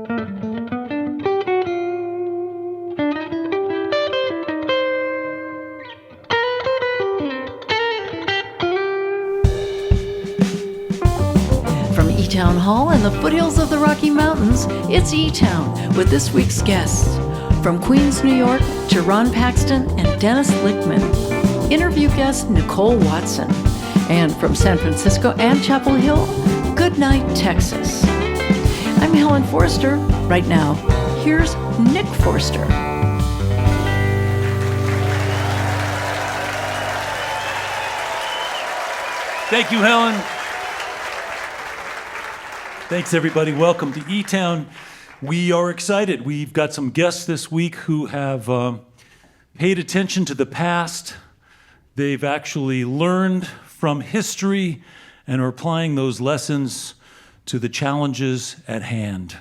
From eTown Hall in the foothills of the Rocky Mountains, it's eTown with this week's guests. From Queens, New York, Jerron Paxton and Dennis Lichtman. Interview guest Nicole Watson. And from San Francisco and Chapel Hill, Goodnight Texas. I'm Helen Forster. Right now, here's Nick Forster. Thank you, Helen. Thanks, everybody. Welcome to eTown. We are excited. We've got some guests this week who have paid attention to the past. They've actually learned from history and are applying those lessons to the challenges at hand.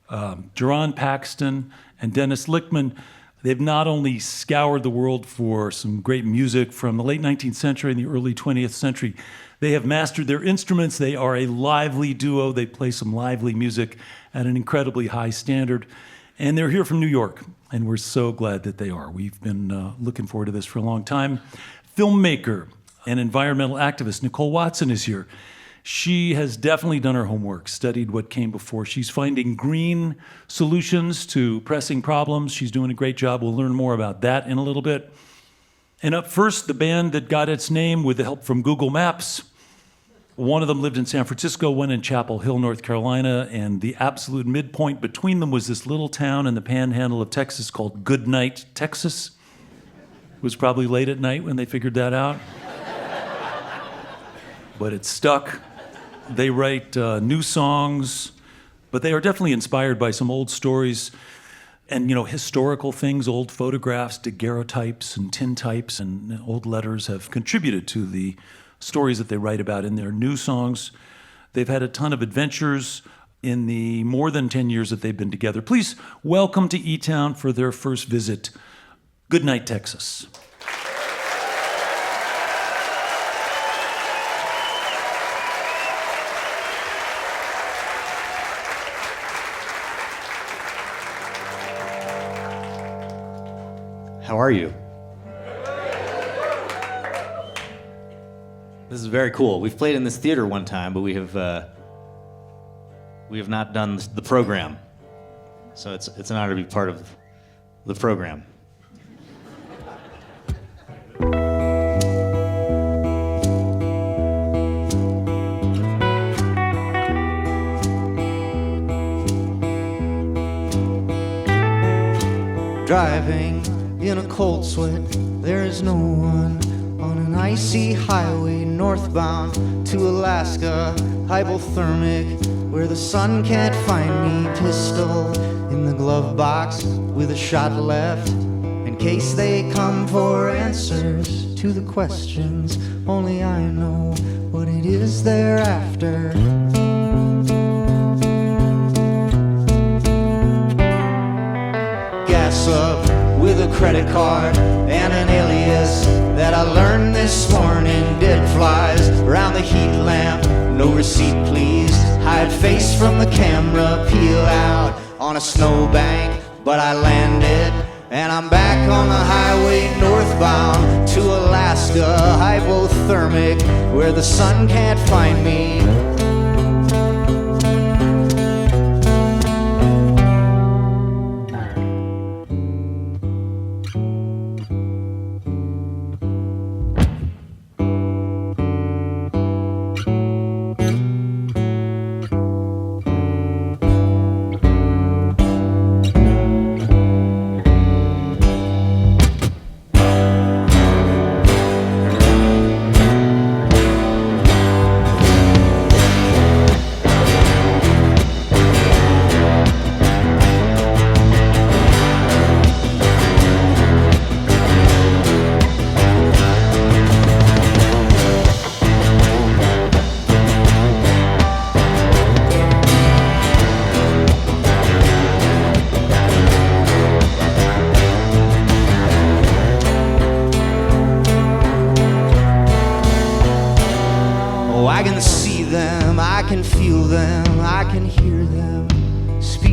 Jerron Paxton and Dennis Lichtman, they've not only scoured the world for some great music from the late 19th century and the early 20th century, they have mastered their instruments. They are a lively duo. They play some lively music at an incredibly high standard. And they're here from New York, and we're so glad that they are. We've been looking forward to this for a long time. Filmmaker and environmental activist Nicole Watson is here. She has definitely done her homework, studied what came before. She's finding green solutions to pressing problems. She's doing a great job. We'll learn more about that in a little bit. And up first, the band that got its name with the help from Google Maps. One of them lived in San Francisco, one in Chapel Hill, North Carolina, and the absolute midpoint between them was this little town in the panhandle of Texas called Goodnight, Texas. It was probably late at night when they figured that out. But it stuck. They write new songs, but they are definitely inspired by some old stories and, historical things, old photographs, daguerreotypes and tintypes and old letters have contributed to the stories that they write about in their new songs. They've had a ton of adventures in the more than 10 years that they've been together. Please welcome to eTown for their first visit, Goodnight Texas. How are you? This is very cool. We've played in this theater one time, but we have not done the program. So it's an honor to be part of the program. Driving in a cold sweat, there is no one on an icy highway northbound to Alaska, hypothermic, where the sun can't find me. Pistol in the glove box with a shot left, in case they come for answers to the questions only I know what it is they're after. Gas up with a credit card and an alias that I learned this morning. Dead flies around the heat lamp, no receipt please. Hide face from the camera, peel out on a snowbank, but I landed and I'm back on the highway northbound to Alaska, hypothermic, where the sun can't find me.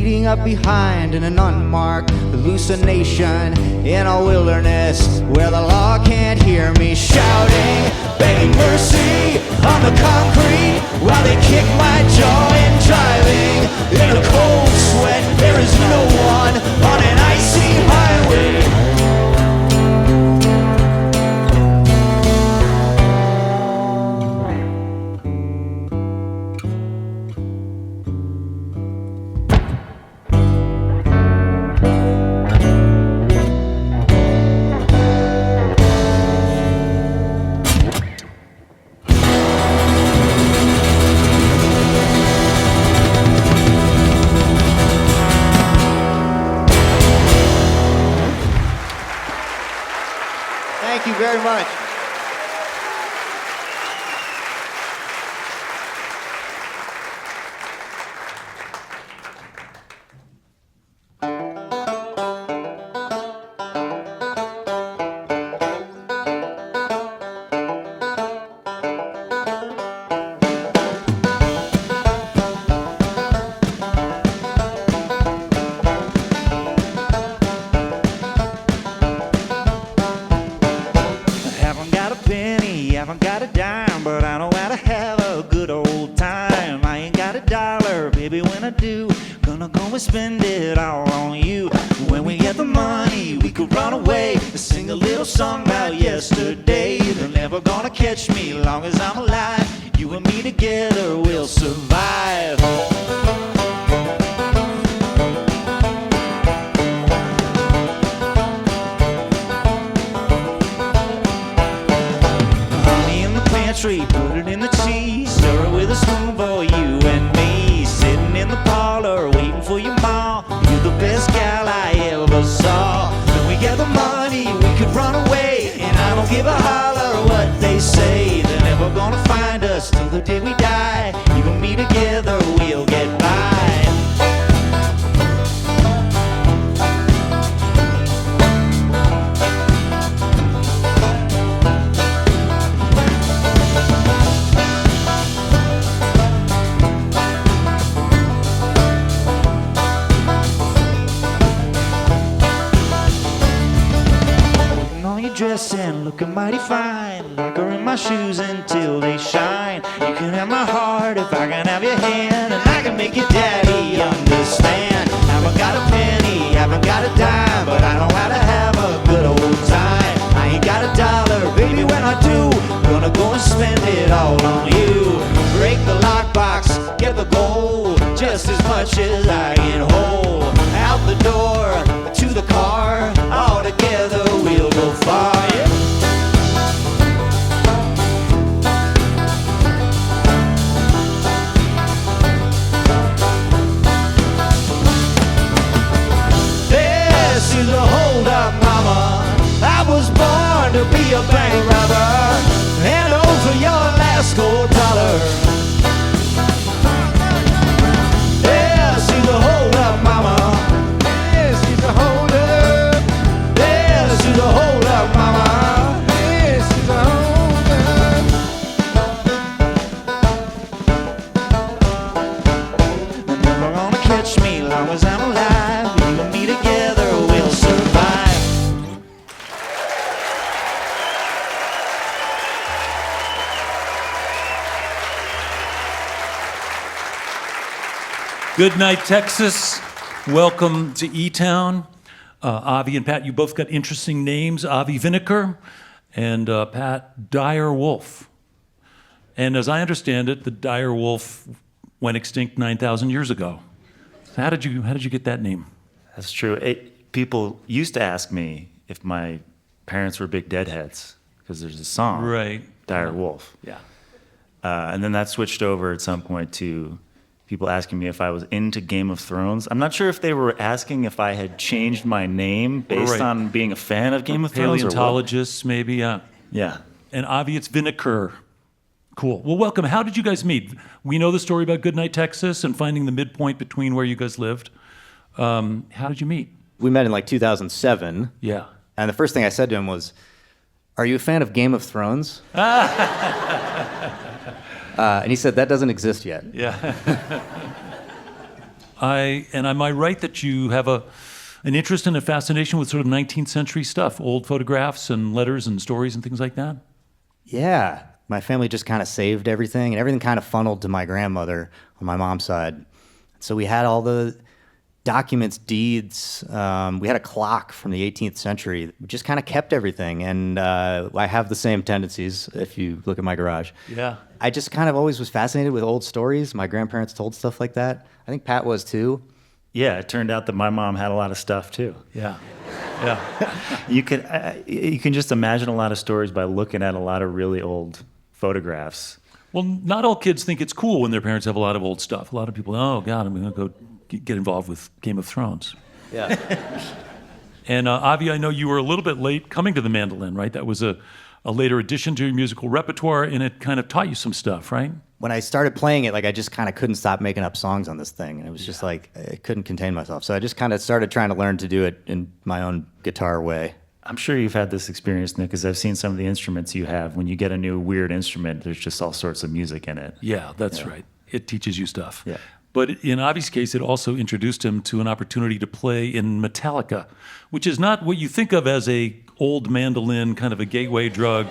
leading up behind in an unmarked hallucination in a wilderness where the law can't hear me shouting, begging mercy on the concrete while they kick my jaw and driving in a cold sweat. There is no one on an icy highway. Thank you very much. Spend it all on you. When we get the money, we could run away, sing a little song about yesterday. They're never gonna catch me long as I'm alive. You and me together will survive. Honey in the pantry, put it in the cheese, stir it with a spoon for you and me. Sitting in the parlor, waiting for your mom. You're the best gal I ever saw. When we get the money, we could run away, and I don't give a holler what they say. They're never gonna find us till the day we die. You and me together, we'll get by. Dressing, looking mighty fine, like her in my shoes until they shine. You can have my heart if I can have your hand, and I can make your daddy understand. Haven't got a penny, haven't got a dime, but I know how to have a good old time. I ain't got a dollar, baby, when I do, gonna go and spend it all on you. Break the lockbox, get the gold, just as much as I can hold. Out the door, to the car, all together we'll go far. Yeah. This is a hold up, mama. I was born to be a bank robber. Hand over your last gold dollar. This is a hold up, mama. This is a hold up. This is a hold up, mama. This is a hold up. They're never gonna catch me long as I'm alive. You and me together, we'll survive. Goodnight Texas. Welcome to eTown. Avi and Pat, you both got interesting names. Avi Vinocur and Pat Dyer Wolf. And as I understand it, the Dyer Wolf went extinct 9,000 years ago. So how did you get that name? That's true. People used to ask me if my parents were big Deadheads, because there's a song, Right. Dyer Wolf. Yeah. And then that switched over at some point to people asking me if I was into Game of Thrones. I'm not sure if they were asking if I had changed my name based Right. on being a fan of Game of Thrones. Or what. Paleontologists, maybe, yeah. Yeah. And Avi, it's Vinocur. Cool. Well, welcome. How did you guys meet? We know the story about Goodnight Texas and finding the midpoint between where you guys lived. How did you meet? We met in like 2007, Yeah. and the first thing I said to him was, "Are you a fan of Game of Thrones?" And he said, "That doesn't exist yet." Yeah. Am I right that you have an interest and a fascination with sort of 19th century stuff, old photographs and letters and stories and things like that? Yeah, my family just kind of saved everything, and everything kind of funneled to my grandmother on my mom's side. So we had all the documents, deeds. We had a clock from the 18th century. We just kind of kept everything, and I have the same tendencies if you look at my garage. Yeah. I just kind of always was fascinated with old stories. My grandparents told stuff like that. I think Pat was too. Yeah, it turned out that my mom had a lot of stuff too. Yeah. Yeah. You can just imagine a lot of stories by looking at a lot of really old photographs. Well, not all kids think it's cool when their parents have a lot of old stuff. A lot of people, oh, God, I'm going to go get involved with Game of Thrones. Yeah. And Avi, I know you were a little bit late coming to the mandolin, right? That was a later addition to your musical repertoire, and it kind of taught you some stuff, right? When I started playing it, I just kind of couldn't stop making up songs on this thing. And it was just I couldn't contain myself. So I just kind of started trying to learn to do it in my own guitar way. I'm sure you've had this experience, Nick, because I've seen some of the instruments you have. When you get a new weird instrument, there's just all sorts of music in it. Yeah, that's right. It teaches you stuff. Yeah. But in Avi's case, it also introduced him to an opportunity to play in Metallica, which is not what you think of as a old mandolin, kind of a gateway drug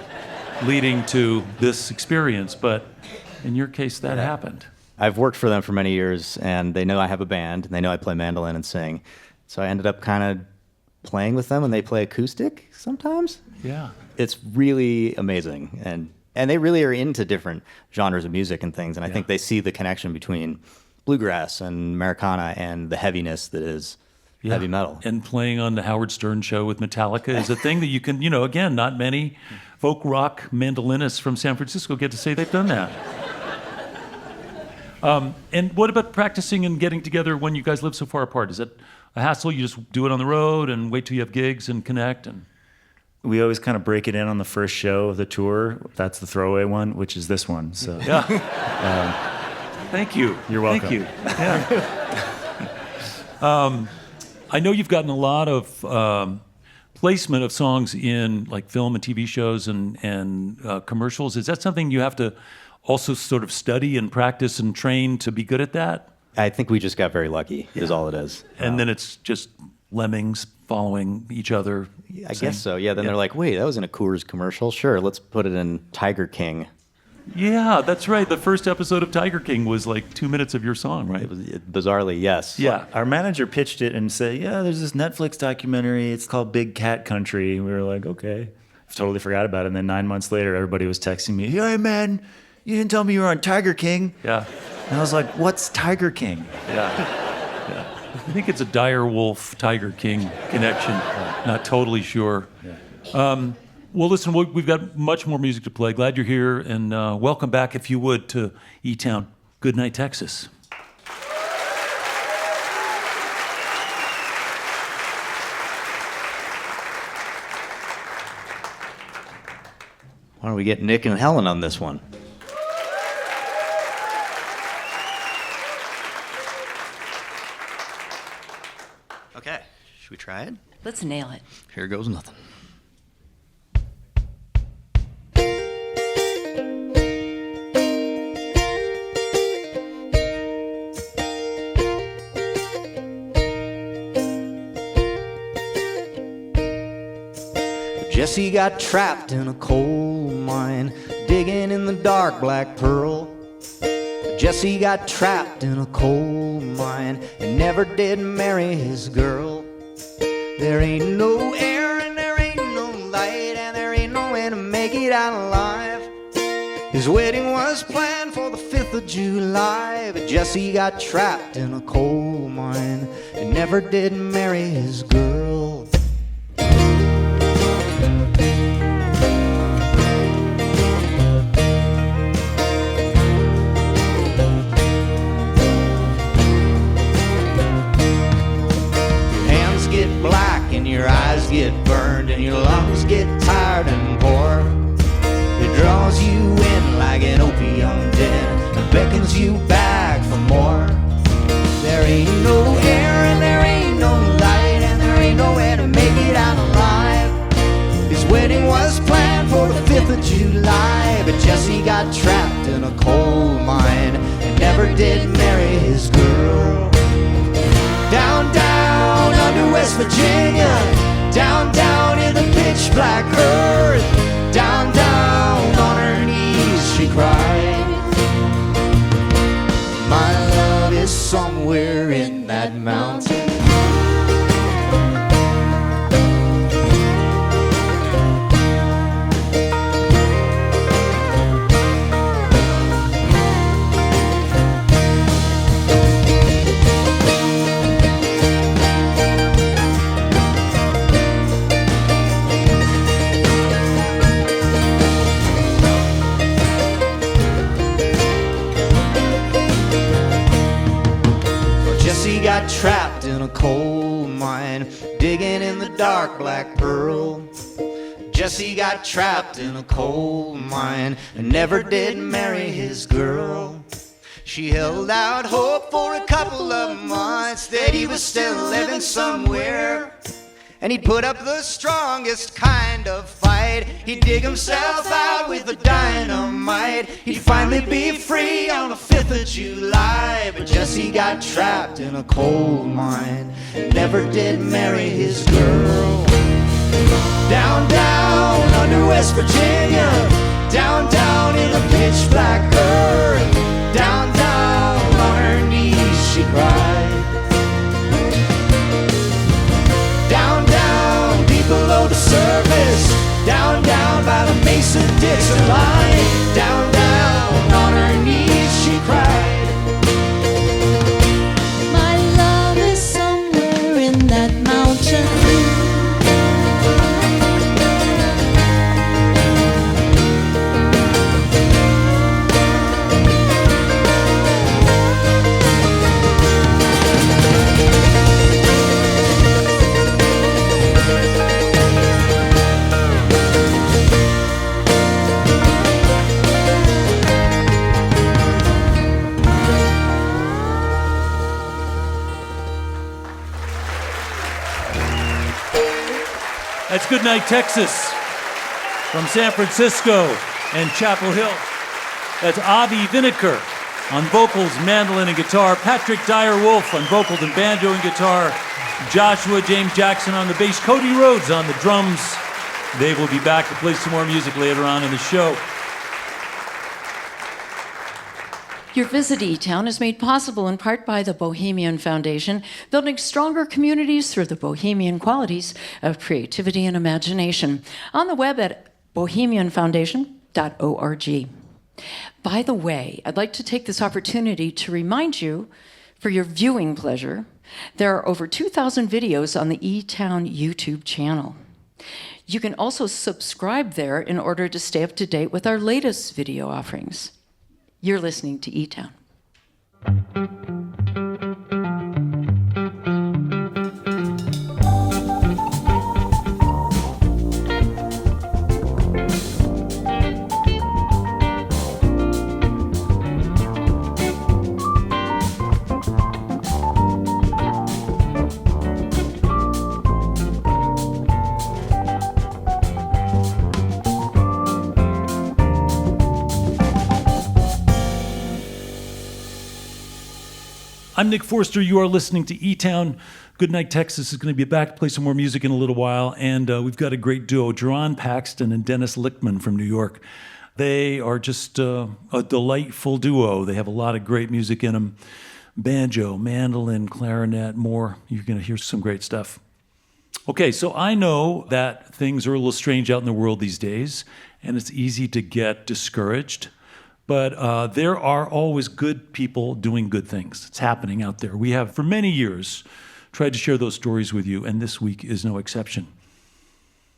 leading to this experience. But in your case, that happened. I've worked for them for many years, and they know I have a band, and they know I play mandolin and sing. So I ended up kind of playing with them, and they play acoustic sometimes. Yeah. It's really amazing, and they really are into different genres of music and things, and I think they see the connection between bluegrass and Americana and the heaviness that is heavy metal. And playing on the Howard Stern show with Metallica is a thing that you can, again, not many folk rock mandolinists from San Francisco get to say they've done that. And what about practicing and getting together when you guys live so far apart? Is it a hassle? You just do it on the road and wait till you have gigs and connect? And We always kind of break it in on the first show of the tour. That's the throwaway one, which is this one. So yeah. Thank you. You're welcome. Thank you. Yeah. I know you've gotten a lot of placement of songs in like film and TV shows and commercials. Is that something you have to also sort of study and practice and train to be good at that? I think we just got very lucky, is all it is. And then it's just lemmings following each other. I guess so, yeah. Then they're like, wait, that was in a Coors commercial? Sure, let's put it in Tiger King. Yeah, that's right. The first episode of Tiger King was like 2 minutes of your song, right? It was bizarrely, yes. Yeah. Our manager pitched it and said, yeah, there's this Netflix documentary. It's called Big Cat Country. And we were like, okay. I totally forgot about it. And then 9 months later, everybody was texting me, hey, man, you didn't tell me you were on Tiger King. Yeah. And I was like, what's Tiger King? Yeah. I think it's a Dyer Wolf Tiger King connection. Not totally sure. Well, listen, we've got much more music to play. Glad you're here, and welcome back, if you would, to eTown. Goodnight, Texas. Why don't we get Nick and Helen on this one? Okay, should we try it? Let's nail it. Here goes nothing. Jesse got trapped in a coal mine, digging in the dark black pearl. Jesse got trapped in a coal mine and never did marry his girl. There ain't no air and there ain't no light and there ain't no way to make it out alive. His wedding was planned for the 5th of July, but Jesse got trapped in a coal mine and never did marry his girl. Your eyes get burned and your lungs get tired and poor. It draws you in like an opium den and beckons you back for more. There ain't no air and there ain't no light and there ain't nowhere to make it out alive. His wedding was planned for the 5th of July, but Jesse got trapped in a coal mine and never did marry his girl. West Virginia, down, down in the pitch black earth, down, down on her knees she cried. My love is somewhere in that mountain. Got trapped in a coal mine, digging in the dark black pearl. Jesse got trapped in a coal mine and never did marry his girl. She held out hope for a couple of months that he was still living somewhere, and he'd put up the strongest kind of fight. He'd dig himself out with the dynamite. He'd finally be free on the 5th of July. But Jesse got trapped in a coal mine and never did marry his girl. Down, down under West Virginia, down, down in the pitch black earth, down, down on her knees she cried. Below the surface, down, down by the Mason-Dixon line, down, down on her knees she cried. My love is somewhere in that mountain. That's Goodnight Texas from San Francisco and Chapel Hill. That's Avi Vinocur on vocals, mandolin, and guitar. Patrick Dyer Wolf on vocals and banjo and guitar. Joshua James Jackson on the bass. Cody Rhodes on the drums. They will be back to play some more music later on in the show. Your visit to eTown is made possible in part by the Bohemian Foundation, building stronger communities through the bohemian qualities of creativity and imagination. On the web at bohemianfoundation.org. By the way, I'd like to take this opportunity to remind you, for your viewing pleasure, there are over 2,000 videos on the eTown YouTube channel. You can also subscribe there in order to stay up to date with our latest video offerings. You're listening to eTown. I'm Nick Forster. You are listening to eTown. Goodnight Texas is going to be back to play some more music in a little while. And we've got a great duo, Jerron Paxton and Dennis Lichtman from New York. They are just a delightful duo. They have a lot of great music in them. Banjo, mandolin, clarinet, more. You're going to hear some great stuff. Okay, so I know that things are a little strange out in the world these days, and it's easy to get discouraged. But there are always good people doing good things. It's happening out there. We have, for many years, tried to share those stories with you, and this week is no exception.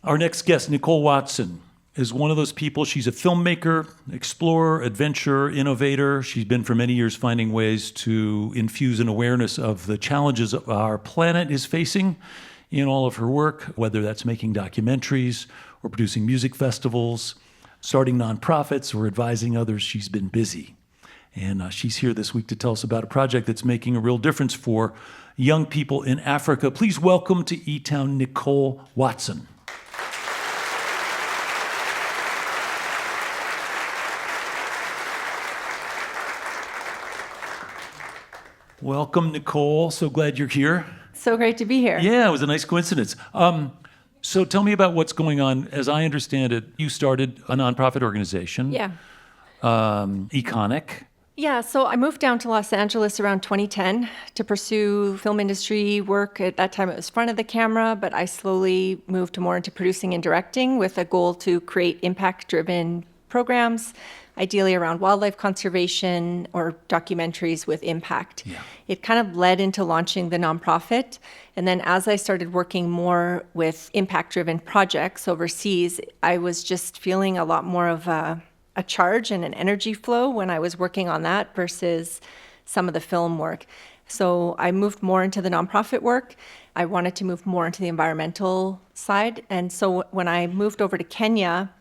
Our next guest, Nicole Watson, is one of those people. She's a filmmaker, explorer, adventurer, innovator. She's been for many years finding ways to infuse an awareness of the challenges our planet is facing in all of her work, whether that's making documentaries or producing music festivals, starting nonprofits, or advising others. She's been busy. And she's here this week to tell us about a project that's making a real difference for young people in Africa. Please welcome to eTown, Nicole Watson. Welcome, Nicole. So glad you're here. So great to be here. Yeah, it was a nice coincidence. So tell me about what's going on. As I understand it, you started a nonprofit organization. Yeah. Econic. Yeah, so I moved down to Los Angeles around 2010 to pursue film industry work. At that time, it was front of the camera, but I slowly moved more into producing and directing with a goal to create impact-driven programs, ideally around wildlife conservation or documentaries with impact. Yeah. It kind of led into launching the nonprofit. And then as I started working more with impact-driven projects overseas, I was just feeling a lot more of a charge and an energy flow when I was working on that versus some of the film work. So I moved more into the nonprofit work. I wanted to move more into the environmental side. And so when I moved over to Kenya,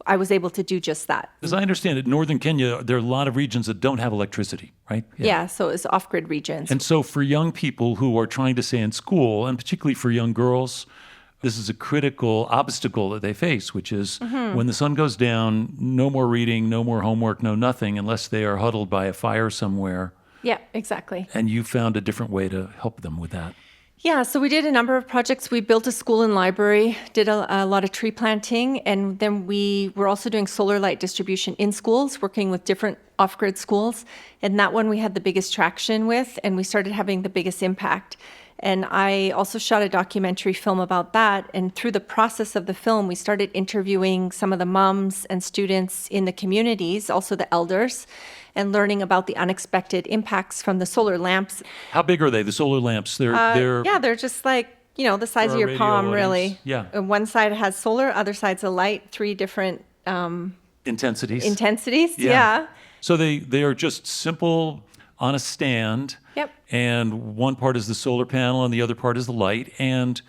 I was able to do just that. As I understand it, northern Kenya, there are a lot of regions that don't have electricity, right? Yeah, so it's off-grid regions. And so for young people who are trying to stay in school, and particularly for young girls, this is a critical obstacle that they face, which is when the sun goes down, no more reading, no more homework, no nothing, unless they are huddled by a fire somewhere. Yeah, exactly. And you found a different way to help them with that. Yeah, so we did a number of projects. We built a school and library, did a lot of tree planting, and then we were also doing solar light distribution in schools, working with different off-grid schools. And that one we had the biggest traction with, and we started having the biggest impact. And I also shot a documentary film about that. And through the process of the film, we started interviewing some of the moms and students in the communities, also the elders, and learning about the unexpected impacts from the solar lamps. How big are they, the solar lamps? They're just like, the size of For our your palm, radio really. audience, yeah. And one side has solar, other side's a light, 3 different intensities. Yeah. So they are just simple on a stand. Yep. And one part is the solar panel and the other part is the light. And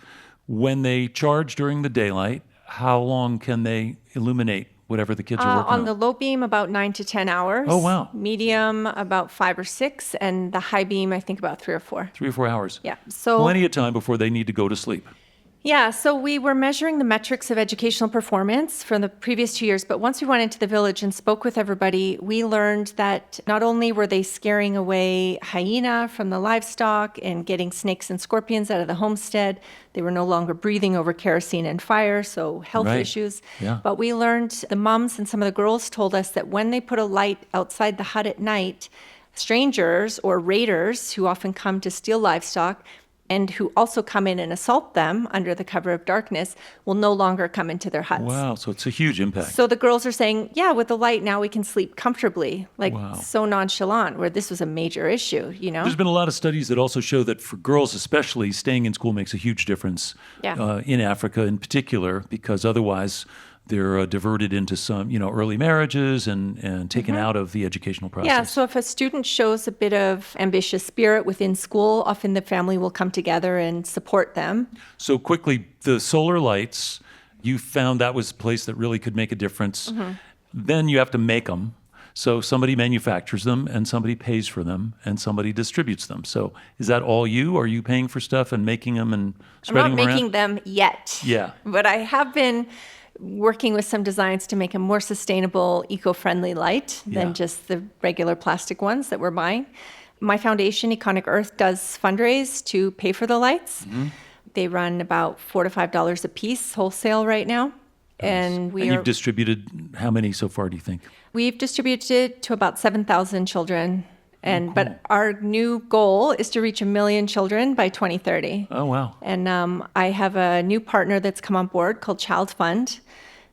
when they charge during the daylight, how long can they illuminate whatever the kids are working on? On the low beam, about 9 to 10 hours. Oh, wow. Medium, about 5 or 6. And the high beam, I think about 3 or 4. 3 or 4 hours. Yeah. So Plenty of time before they need to go to sleep. Yeah, so we were measuring the metrics of educational performance from the previous 2 years, but once we went into the village and spoke with everybody, we learned that not only were they scaring away hyena from the livestock and getting snakes and scorpions out of the homestead, they were no longer breathing over kerosene and fire, so health Right. issues. Yeah. But we learned, the moms and some of the girls told us that when they put a light outside the hut at night, strangers or raiders who often come to steal livestock and who also come in and assault them under the cover of darkness will no longer come into their huts. Wow, so it's a huge impact. So the girls are saying, yeah, with the light now we can sleep comfortably, like Wow. so nonchalant, where this was a major issue, There's been a lot of studies that also show that for girls especially, staying in school makes a huge difference Yeah. in Africa in particular, because otherwise they're diverted into some, early marriages and taken out of the educational process. Yeah, so if a student shows a bit of ambitious spirit within school, often the family will come together and support them. So quickly, the solar lights, you found that was a place that really could make a difference. Then you have to make them. So somebody manufactures them and somebody pays for them and somebody distributes them. So is that all you? Are you paying for stuff and making them and spreading I'm them not around? making them yet. Yeah. But I have been working with some designs to make a more sustainable, eco-friendly light Yeah. than just the regular plastic ones that we're buying. My foundation, Econic Earth, does fundraise to pay for the lights. They run about $4 to $5 a piece wholesale right now. And You've distributed how many so far, do you think? we've distributed to about 7,000 children. But our new goal is to reach 1 million children by 2030. Oh, wow. And I have a new partner that's come on board called Child Fund.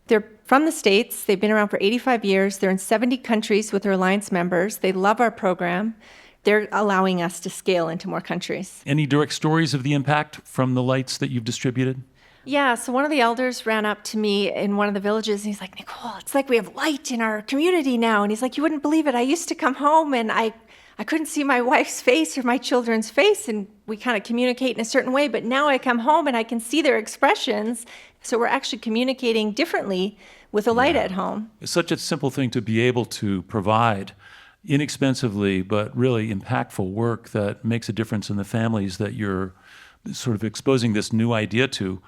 They're from the States. They've been around for 85 years. They're in 70 countries with their alliance members. They love our program. They're allowing us to scale into more countries. Any direct stories of the impact from the lights that you've distributed? Yeah, so one of the elders ran up to me in one of the villages, and he's like, Nicole, it's like we have light in our community now. And he's like, you wouldn't believe it. I used to come home, and I couldn't see my wife's face or my children's face, and we kind of communicate in a certain way, but now I come home and I can see their expressions. So we're actually communicating differently with a light at home. It's such a simple thing to be able to provide inexpensively but really impactful work that makes a difference in the families that you're sort of exposing this new idea to.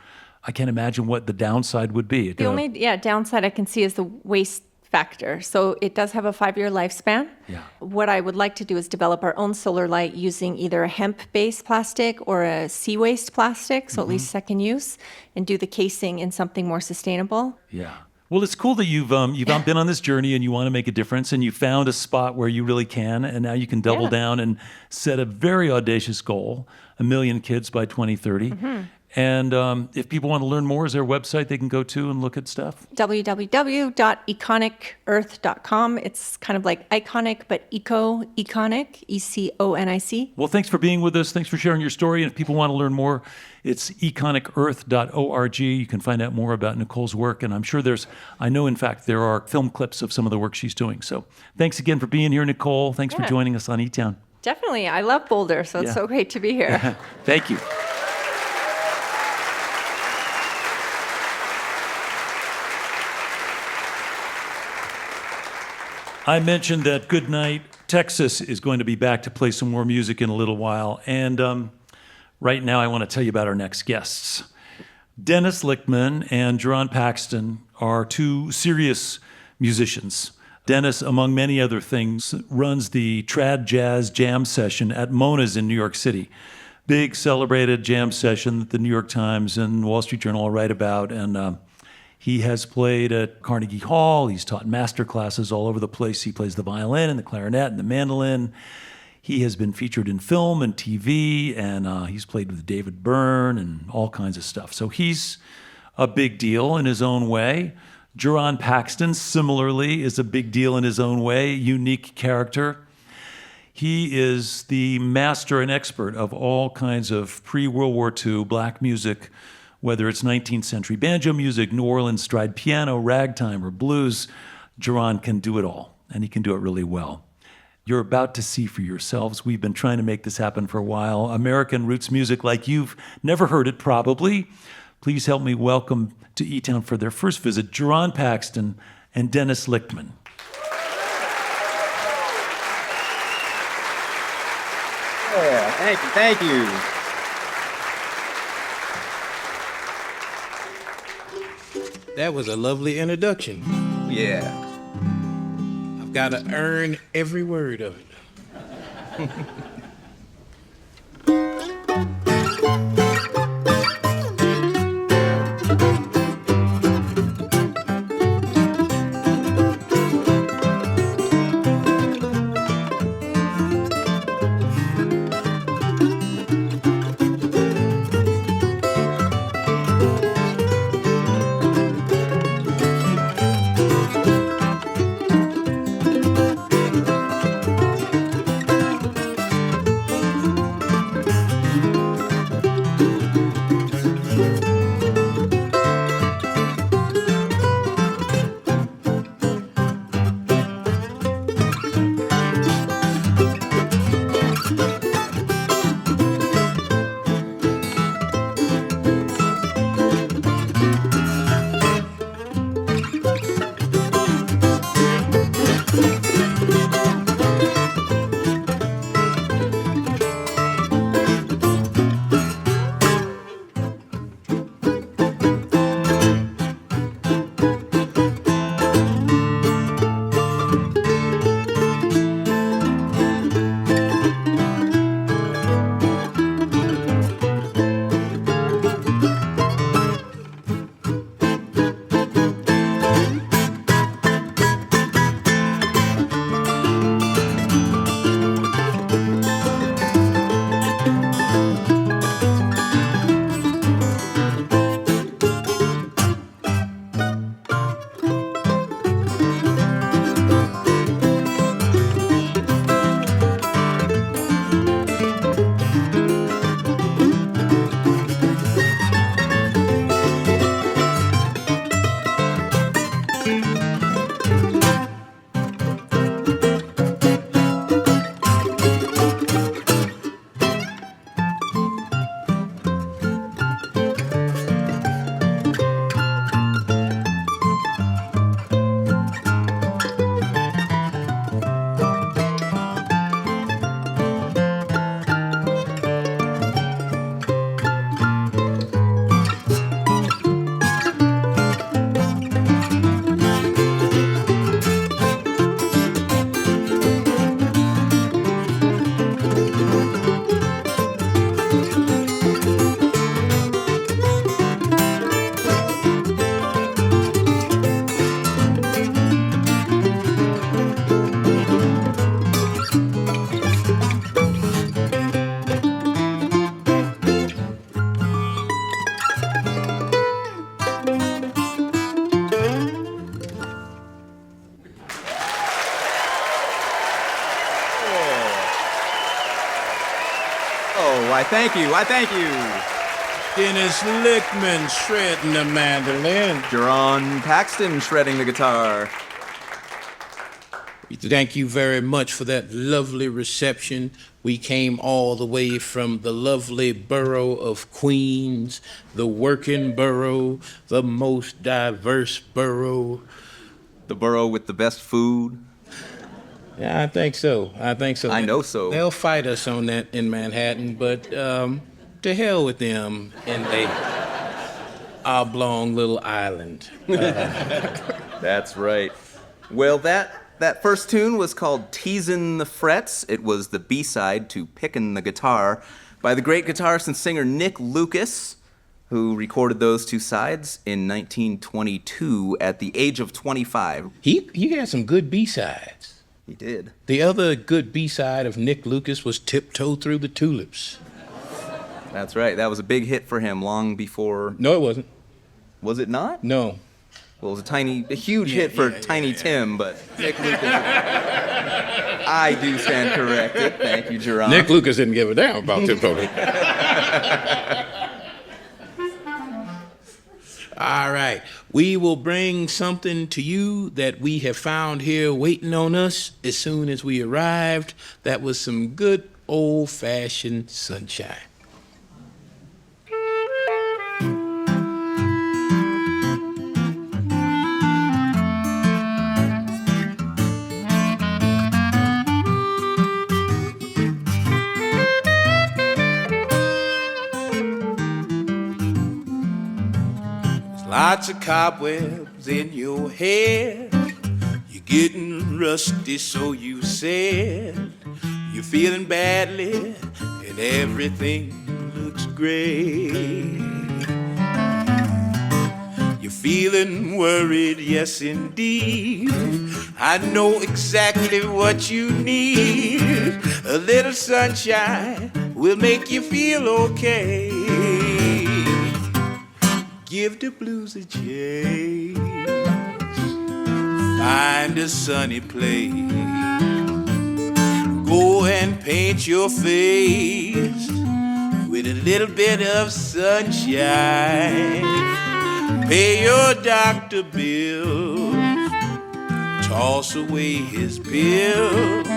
I can't imagine what the downside would be. The only downside I can see is the waste factor. So it does have a 5-year lifespan. Yeah. What I would like to do is develop our own solar light using either a hemp-based plastic or a sea waste plastic, so at least second use, and do the casing in something more sustainable. Yeah. Well, it's cool that you've been on this journey and you want to make a difference, and you found a spot where you really can, and now you can double down and set a very audacious goal: 1 million kids by 2030. And if people want to learn more, is there a website they can go to and look at stuff? www.econicearth.com. It's kind of like iconic, but econic, ECONIC. Well, thanks for being with us. Thanks for sharing your story. And if people want to learn more, it's econicearth.org. You can find out more about Nicole's work. And I'm sure I know, in fact, there are film clips of some of the work she's doing. So thanks again for being here, Nicole. Thanks for joining us on eTown. Definitely. I love Boulder, so it's so great to be here. Thank you. I mentioned that Goodnight Texas is going to be back to play some more music in a little while. And right now I want to tell you about our next guests. Dennis Lichtman and Jerron Paxton are two serious musicians. Dennis, among many other things, runs the Trad Jazz Jam Session at Mona's in New York City. Big celebrated jam session that the New York Times and Wall Street Journal all write about. And he has played at Carnegie Hall. He's taught master classes all over the place. He plays the violin and the clarinet and the mandolin. He has been featured in film and TV, and he's played with David Byrne and all kinds of stuff. So he's a big deal in his own way. Jerron Paxton, similarly, is a big deal in his own way, unique character. He is the master and expert of all kinds of pre-World War II black music, whether it's 19th century banjo music, New Orleans stride piano, ragtime, or blues. Jerron can do it all, and he can do it really well. You're about to see for yourselves. We've been trying to make this happen for a while. American roots music like you've never heard it, probably. Please help me welcome to eTown for their first visit, Jerron Paxton and Dennis Lichtman. Yeah, thank you. That was a lovely introduction. Yeah. I've got to earn every word of it. thank you. I thank you. Dennis Lichtman shredding the mandolin. Jerron Paxton shredding the guitar. Thank you very much for that lovely reception. We came all the way from the lovely borough of Queens, the working borough, the most diverse borough. The borough with the best food. Yeah, I think so. I know so. They'll fight us on that in Manhattan, but to hell with them and they oblong little island. That's right. Well, that first tune was called Teasin' the Frets. It was the B-side to Pickin' the Guitar by the great guitarist and singer Nick Lucas, who recorded those two sides in 1922 at the age of 25. He had some good B-sides. He did. The other good B-side of Nick Lucas was Tiptoe Through the Tulips. That's right. That was a big hit for him long before... No, it wasn't. Was it not? No. Well, it was a huge hit for Tiny Tim, but Nick Lucas... I do stand corrected. Thank you, Jerron. Nick Lucas didn't give a damn about Tiptoe. All right. We will bring something to you that we have found here waiting on us as soon as we arrived. That was some good old-fashioned sunshine. Lots of cobwebs in your head. You're getting rusty, so you said. You're feeling badly, and everything looks great. You're feeling worried, yes indeed. I know exactly what you need. A little sunshine will make you feel okay. Give the blues a chance. Find a sunny place. Go and paint your face with a little bit of sunshine. Pay your doctor bills. Toss away his pills.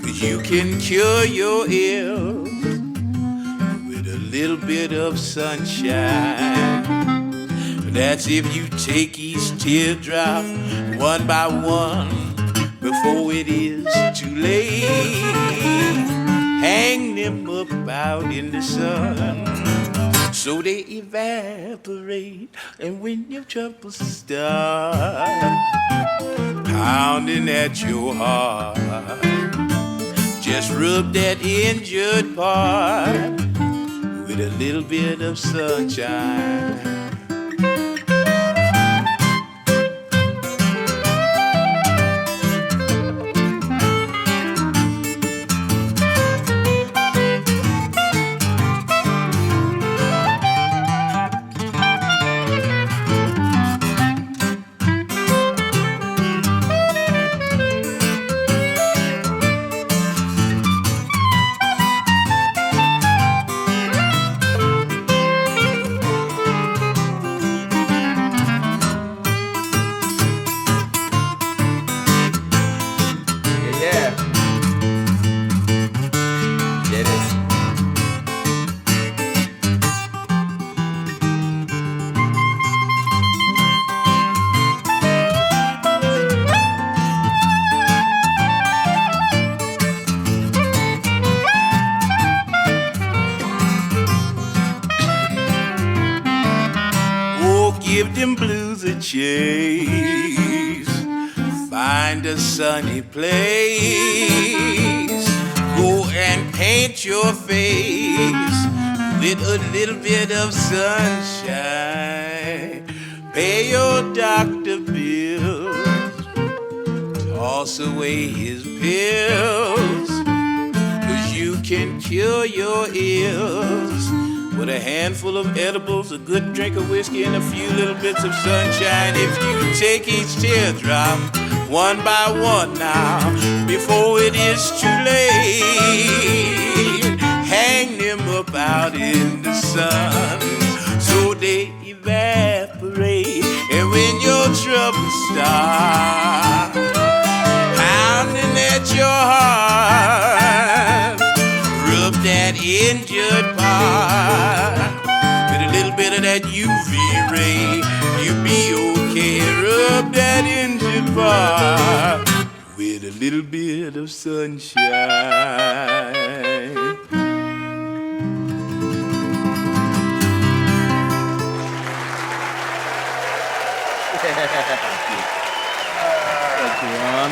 'Cause you can cure your ills. Little bit of sunshine. That's if you take each teardrop one by one before it is too late. Hang them up out in the sun so they evaporate. And when your troubles start pounding at your heart, just rub that injured part with a little bit of sunshine. Give them blues a chase. Find a sunny place. Go and paint your face with a little bit of sunshine. Pay your doctor bills. Toss away his pills. 'Cause you can cure your ills with a handful of edibles, a good drink of whiskey, and a few little bits of sunshine. If you take each teardrop one by one now, before it is too late, hang up out in the sun. So they evaporate, and when your troubles start pounding at your heart, rub that injured part with a little bit of that UV ray. You'll be okay. Rub that injured part with a little bit of sunshine. Thank you, Ron.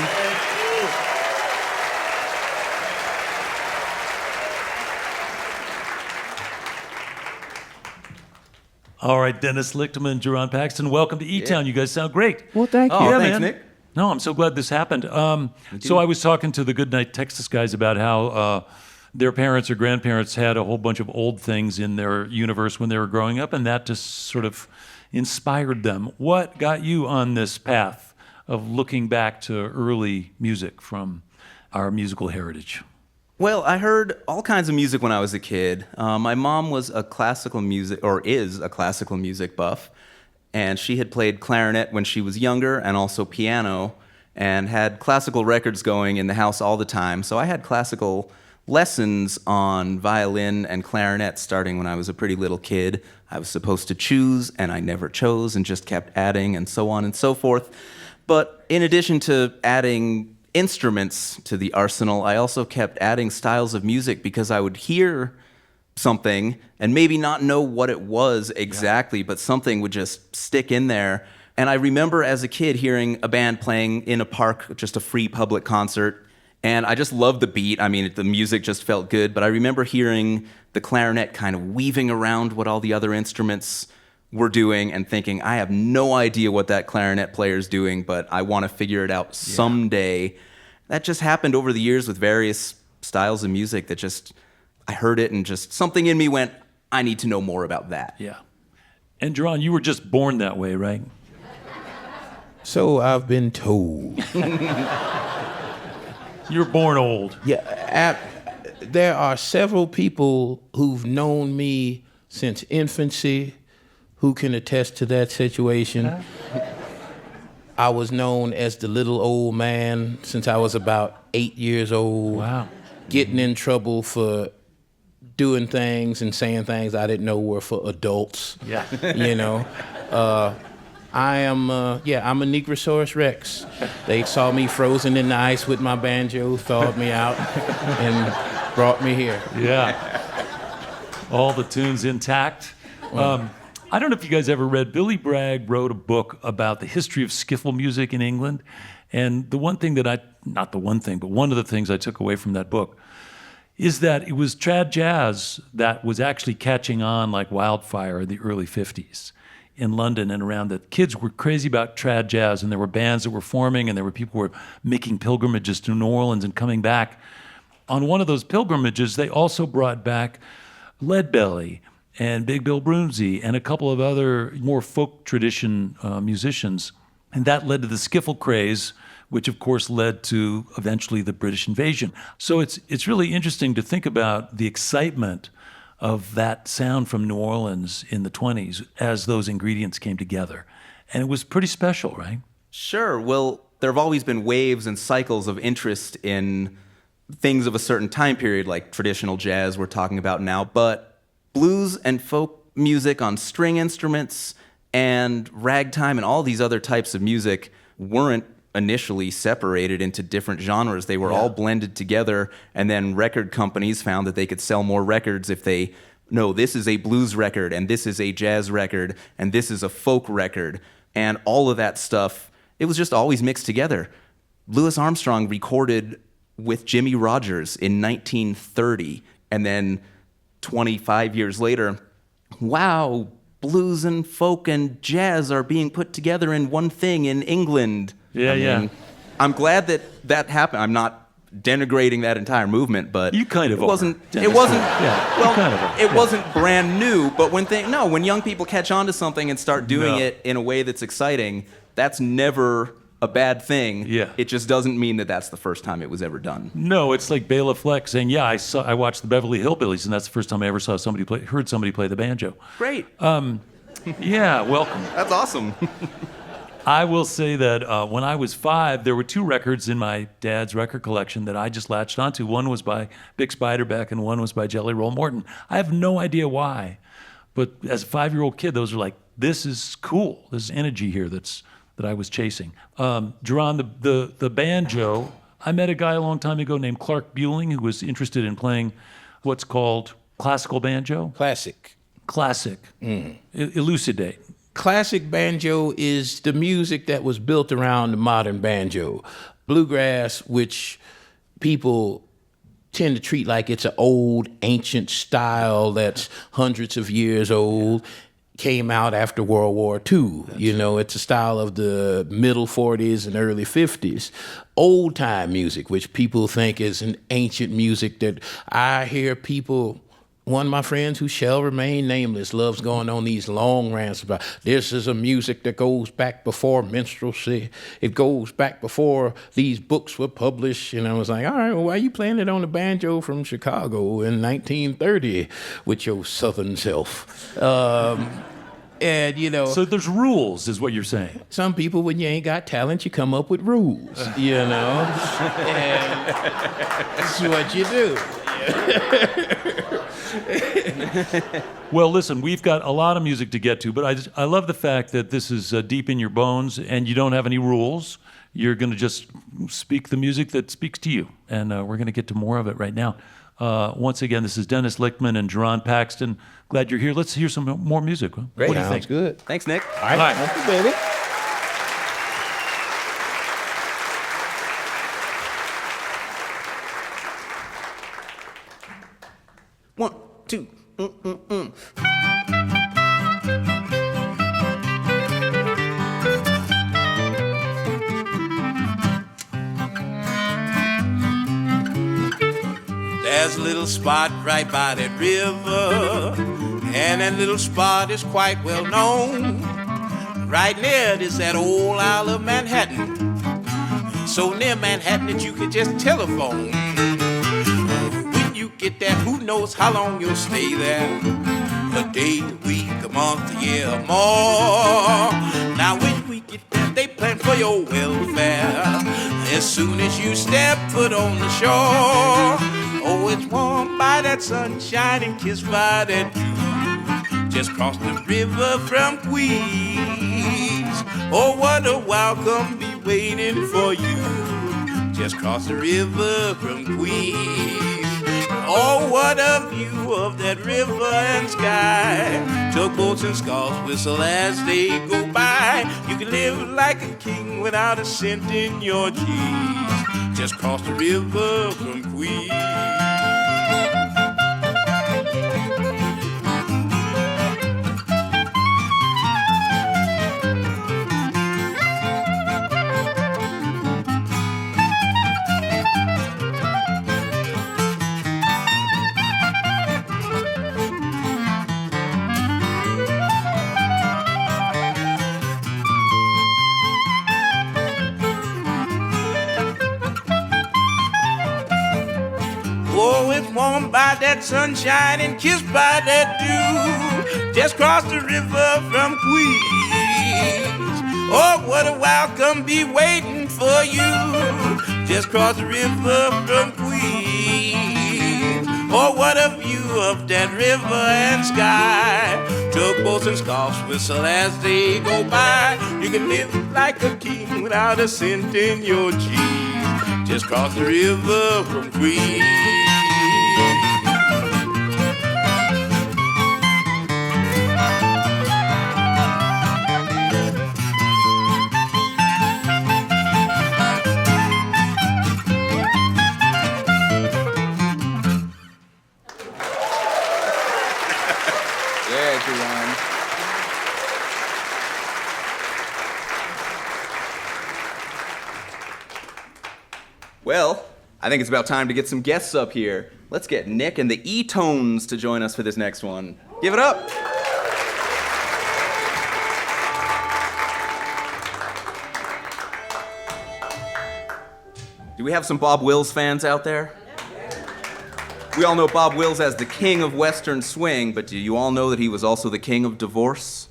All right, Dennis Lichtman, Jerron Paxton, welcome to eTown. You guys sound great. Well, thank you. Yeah, Thanks, man. Nick. No, I'm so glad this happened. So I was talking to the Goodnight Texas guys about how their parents or grandparents had a whole bunch of old things in their universe when they were growing up, and that just sort of inspired them. What got you on this path of looking back to early music from our musical heritage? Well, I heard all kinds of music when I was a kid. My mom was a classical music, or is a classical music buff, and she had played clarinet when she was younger and also piano, and had classical records going in the house all the time. So I had classical lessons on violin and clarinet starting when I was a pretty little kid. I was supposed to choose, and I never chose and just kept adding and so on and so forth. But in addition to adding instruments to the arsenal, I also kept adding styles of music because I would hear something and maybe not know what it was exactly, but something would just stick in there. And I remember as a kid hearing a band playing in a park, just a free public concert, and I just loved the beat. I mean, the music just felt good, but I remember hearing the clarinet kind of weaving around what all the other instruments were doing and thinking, I have no idea what that clarinet player's doing, but I want to figure it out someday. That just happened over the years with various styles of music that just, I heard it and just something in me went, I need to know more about that. Yeah. And Jerron, you were just born that way, right? So I've been told. You were born old. Yeah, there are several people who've known me since infancy who can attest to that situation. I was known as the little old man since I was about 8 years old. Wow. Getting in trouble for doing things and saying things I didn't know were for adults. Yeah. You know. I'm a Negrosaurus Rex. They saw me frozen in the ice with my banjo, thawed me out, and brought me here. Yeah. All the tunes intact. I don't know if you guys ever read, Billy Bragg wrote a book about the history of skiffle music in England. And the one thing that not the one thing, but one of the things I took away from that book is that it was trad jazz that was actually catching on like wildfire in the early 50s in London and around. The kids were crazy about trad jazz, and there were bands that were forming, and there were people who were making pilgrimages to New Orleans and coming back. On one of those pilgrimages, they also brought back Leadbelly and Big Bill Broomsey and a couple of other more folk tradition musicians. And that led to the skiffle craze, which of course led to eventually the British invasion. So it's really interesting to think about the excitement of that sound from New Orleans in the 20s as those ingredients came together. And it was pretty special, right? Sure. Well, there have always been waves and cycles of interest in things of a certain time period, like traditional jazz we're talking about now, but blues and folk music on string instruments and ragtime and all these other types of music weren't initially separated into different genres. They were all blended together, and then record companies found that they could sell more records if they, no, this is a blues record, and this is a jazz record, and this is a folk record, and all of that stuff, it was just always mixed together. Louis Armstrong recorded with Jimmy Rogers in 1930, and then 25 years later, wow, blues and folk and jazz are being put together in one thing in England. I'm glad that happened. I'm not denigrating that entire movement, but you kind of it wasn't brand new. But when young people catch on to something and start doing it in a way that's exciting, that's never a bad thing. Yeah. It just doesn't mean that that's the first time it was ever done. No, it's like Bela Fleck saying, "Yeah, I watched the Beverly Hillbillies, and that's the first time I ever heard somebody play the banjo." Great. Yeah, welcome. That's awesome. I will say that when I was 5, there were 2 records in my dad's record collection that I just latched onto. One was by Bix Beiderbecke, and one was by Jelly Roll Morton. I have no idea why, but as a 5-year-old kid, those are like, this is cool. There's energy here that I was chasing. Jerron, the banjo, I met a guy a long time ago named Clark Bueling who was interested in playing what's called classical banjo. Classic. Elucidate. Classic banjo is the music that was built around the modern banjo. Bluegrass, which people tend to treat like it's an old, ancient style that's hundreds of years old, came out after World War II. You know, it's a style of the middle 40s and early 50s. Old-time music, which people think is an ancient music that I hear people... One of my friends who shall remain nameless loves going on these long rants about this is a music that goes back before minstrelsy. It goes back before these books were published. And I was like, all right, well, why are you playing it on the banjo from Chicago in 1930 with your southern self? And, you know... So there's rules, is what you're saying. Some people, when you ain't got talent, you come up with rules, you know? And that's what you do. Well, listen, we've got a lot of music to get to, but I love the fact that this is deep in your bones and you don't have any rules. You're going to just speak the music that speaks to you, and we're going to get to more of it right now. Once again, this is Dennis Lichtman and Jerron Paxton. Glad you're here. Let's hear some more music. Great. What do you think? Sounds good. Thanks, Nick. All right. Thank you, baby. One, two. There's a little spot right by that river, and that little spot is quite well known. Right near it is that old Isle of Manhattan, so near Manhattan that you could just telephone. When you get there, who knows how long you'll stay there? A day, a week, a month, a year, or more. Now when we get there, they plan for your welfare as soon as you step foot on the shore. Oh, it's warmed by that sunshine and kissed by that dew. Just crossed the river from Queens. Oh, what a welcome be waiting for you. Just crossed the river from Queens. Oh, what a view of that river and sky. Tugboats and sculls whistle as they go by. You can live like a king without a cent in your jeans. Just cross the river from Queens. Oh, it's warmed by that sunshine and kissed by that dew. Just crossed the river from Queens. Oh, what a welcome be waiting for you. Just crossed the river from Queens. Oh, what a view of that river and sky. Tugboats and sculls whistle as they go by. You can live like a king without a cent in your jeans. Just cross the river from Queens. Yeah, Jerron. Well, I think it's about time to get some guests up here. Let's get Nick and the E-Tones to join us for this next one. Give it up. we have some Bob Wills fans out there? We all know Bob Wills as the king of Western swing, but do you all know that he was also the king of divorce?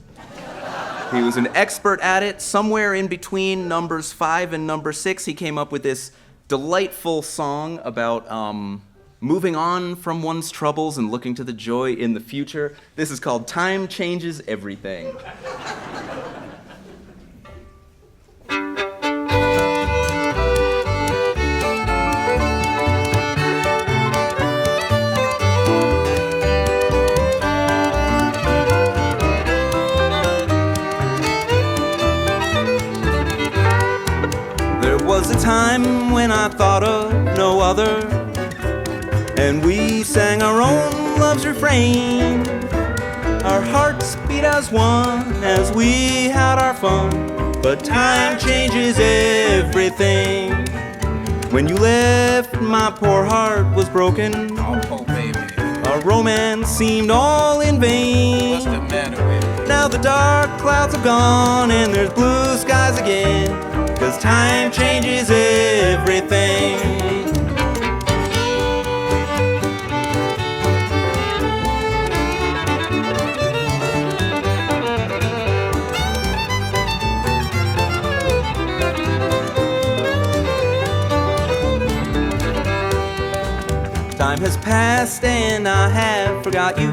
He was an expert at it. Somewhere in between numbers 5 and number 6, he came up with this delightful song about moving on from one's troubles and looking to the joy in the future. This is called Time Changes Everything. There was a time when I thought of no other, and we sang our own love's refrain. Our hearts beat as one as we had our fun, but time changes everything. When you left, my poor heart was broken. Oh, baby. Our romance seemed all in vain. What's the matter with it? Now the dark clouds have gone and there's blue skies again, 'cause time changes everything. Time has passed and I have forgot you.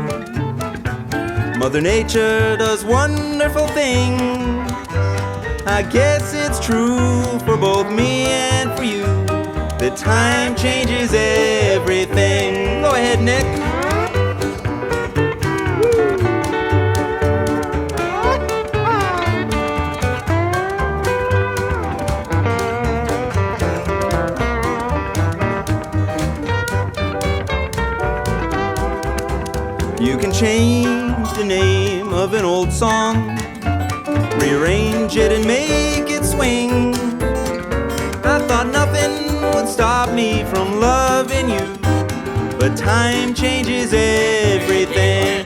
Mother Nature does wonderful things. I guess it's true for both me and for you, that time changes everything. Go ahead, Nick. You can change the name of an old song, rearrange it and make it swing. I thought nothing would stop me from loving you, but time changes everything.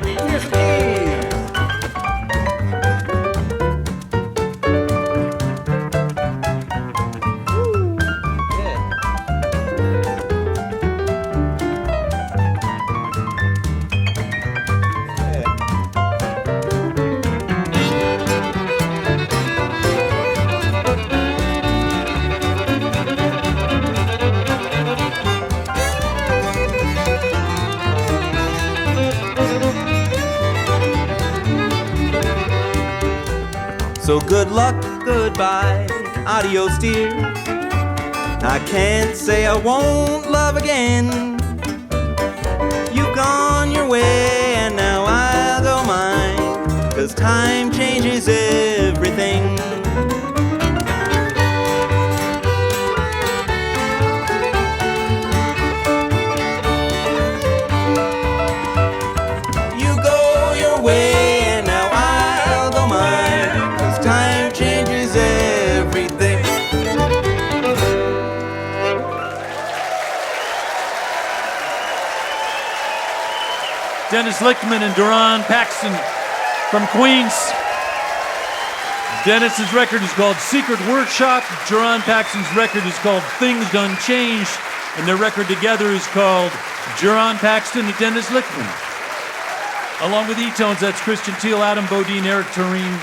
So good luck, goodbye, adios dear. I can't say I won't love again. You've gone your way and now I'll go mine, 'cause time changes everything. You go your way and now I'll go mine, 'cause time changes everything. Dennis Lichtman and Jerron Paxton from Queens. Dennis's record is called Secret Workshop. Jerron Paxton's record is called Things Done Changed. And their record together is called Jerron Paxton and Dennis Lichtman. Along with eTones, that's Christian Teal, Adam Bodine, Eric Tureen.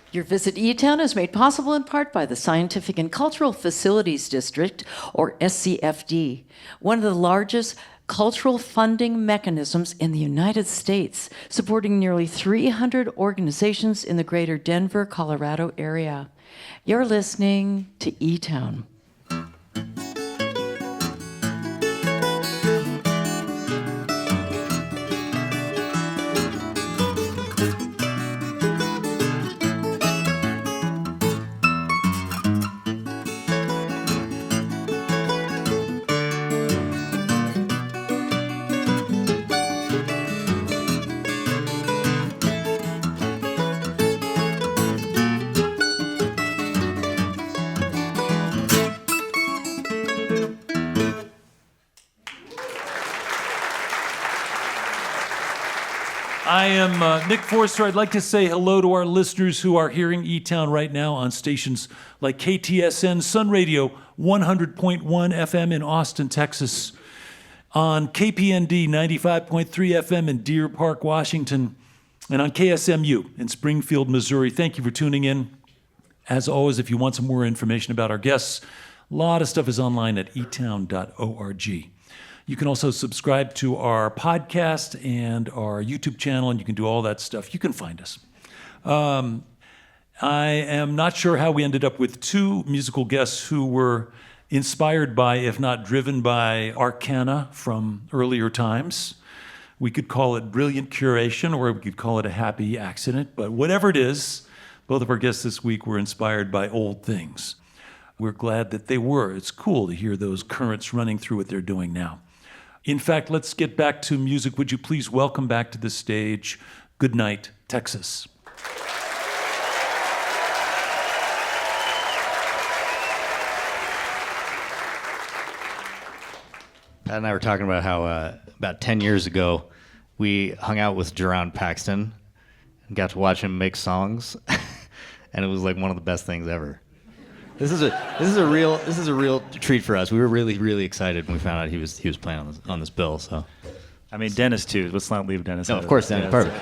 Your visit to eTown is made possible in part by the Scientific and Cultural Facilities District, or SCFD, one of the largest cultural funding mechanisms in the United States, supporting nearly 300 organizations in the greater Denver, Colorado area. You're listening to eTown. I am Nick Forster. I'd like to say hello to our listeners who are hearing eTown right now on stations like KTSN Sun Radio 100.1 FM in Austin, Texas, on KPND 95.3 FM in Deer Park, Washington, and on KSMU in Springfield, Missouri. Thank you for tuning in. As always, if you want some more information about our guests, a lot of stuff is online at etown.org. You can also subscribe to our podcast and our YouTube channel, and you can do all that stuff. You can find us. I am not sure how we ended up with two musical guests who were inspired by, if not driven by, Arcana from earlier times. We could call it brilliant curation, or we could call it a happy accident. But whatever it is, both of our guests this week were inspired by old things. We're glad that they were. It's cool to hear those currents running through what they're doing now. In fact, let's get back to music. Would you please welcome back to the stage Goodnight Texas. Pat and I were talking about how about 10 years ago we hung out with Jerron Paxton and got to watch him make songs, and it was like one of the best things ever. This is a real treat for us. We were really excited when we found out he was playing on this bill. So, I mean, Dennis too. Let's not leave Dennis out. Of course, Dennis. Perfect.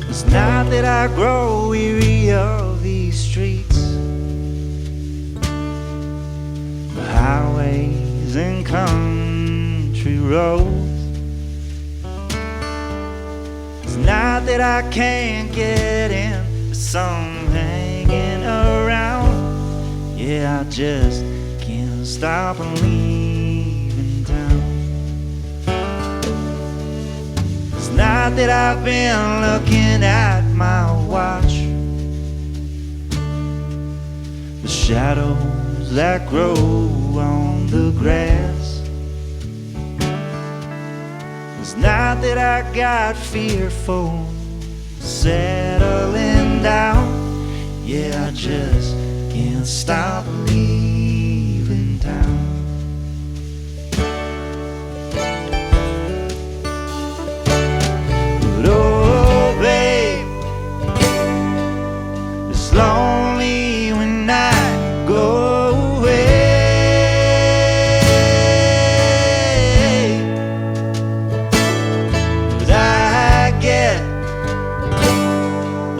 It's not that I grow weary of these streets, highways and country roads. It's not that I can't get in, but some hanging around. Yeah, I just can't stop leaving town. It's not that I've been looking at my watch, the shadows that grow on the grass. It's not that I got fearful settling down. Yeah, I just can't stop leaving town. But oh babe, it's lonely when I go away. But I get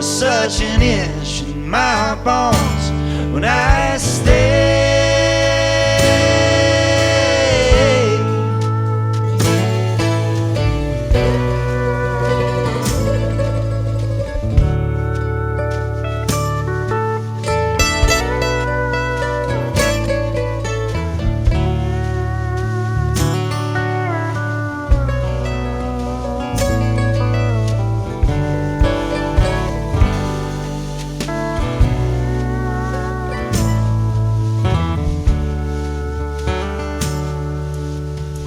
such an itch in my bones when I stay.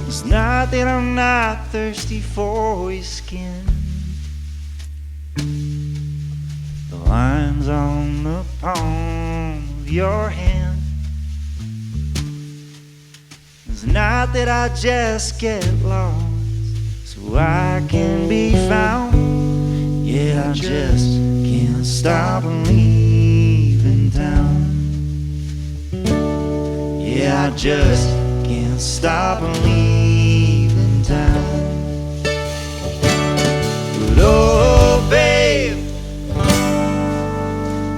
It's not that I'm not thirsty for your skin. The lines on the palm of your hand. It's not that I just get lost so I can be found. Yeah, I just can't stop leaving town. Yeah, I just can't stop leaving town. But oh babe,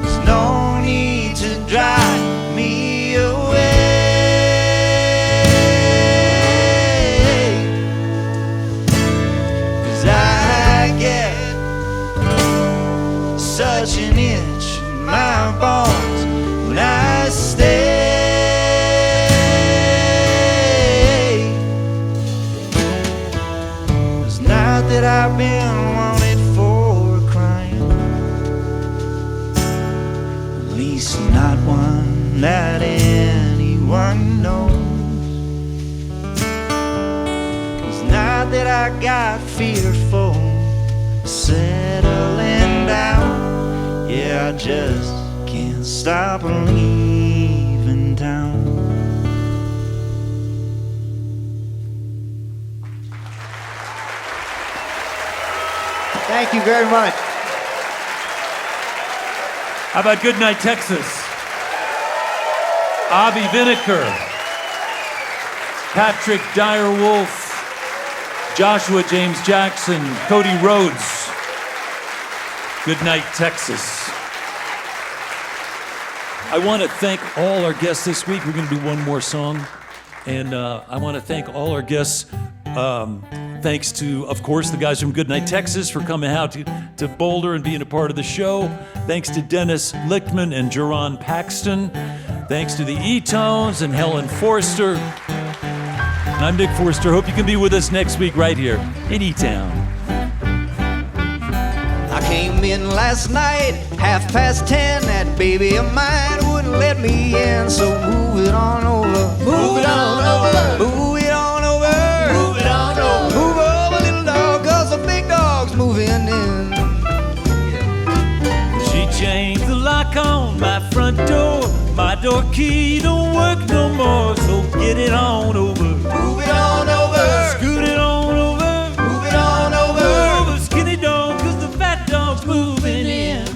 there's no need to drive me away, 'cause I get such an itch in my bones when I stay. That I've been wanted for crime, at least not one that anyone knows. It's not that I got fearful settling down. Yeah, I just can't stop leaving town. Thank you very much. How about Goodnight Texas? Avi Vinocur, Patrick Dyer Wolf, Joshua James Jackson, Cody Rhodes. Goodnight Texas. I want to thank all our guests this week. We're going to do one more song. And I want to thank all our guests. Thanks to, of course, the guys from Goodnight Texas for coming out to Boulder and being a part of the show. Thanks to Dennis Lichtman and Jerron Paxton. Thanks to the eTones and Helen Forster. And I'm Nick Forster. Hope you can be with us next week right here in eTown. I came in last night, 10:30. That baby of mine wouldn't let me in, so move it on over. Move it on over. Move it on over. Move it on over. Move over, little dog, 'cause the big dog's moving in. She changed the lock on my front door. My door key don't work no more, so get it on over. Move it on over. Scoot it on over. Move it on over. Over, skinny dog, 'cause the fat dog's moving in.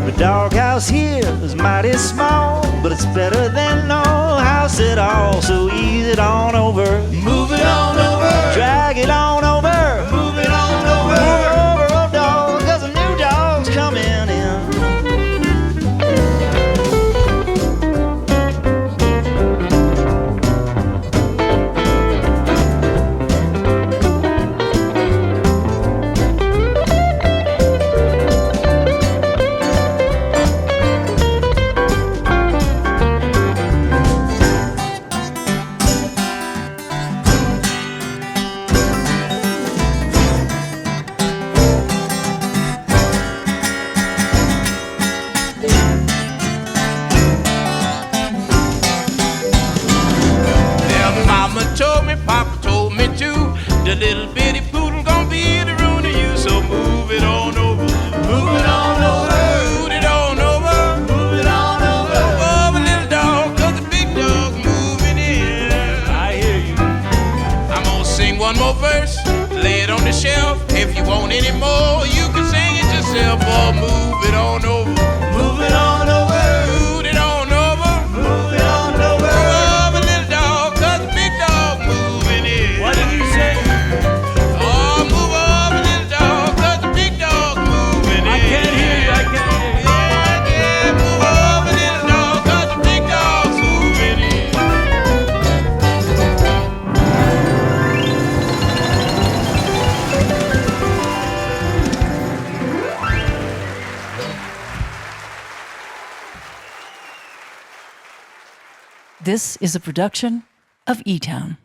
The doghouse here is mighty small, but it's better than no house at all. So ease it on over. Move it on over. Drag it on over. Move it on over. Move over, old dog, 'cause a new dog's coming in. The little bitty poodle gonna be the ruin of you, so move it on over. Move it on over. Move it on over. Move it on over. Over, little dog, 'cause the big dog's moving in. I hear you. I'm gonna sing one more verse, lay it on the shelf. If you want any more, you can sing it yourself, or move it on over. Move it on over. Move it on over. Move it on over. Over, little dog, 'cause the big dog's moving in. What did you say? Oh, move over, little dog, 'cause the big dog's moving in. I can't hear you. I can't hear you. Yeah, yeah, move over, little dog, 'cause the big dog's moving in. This is a production of eTown.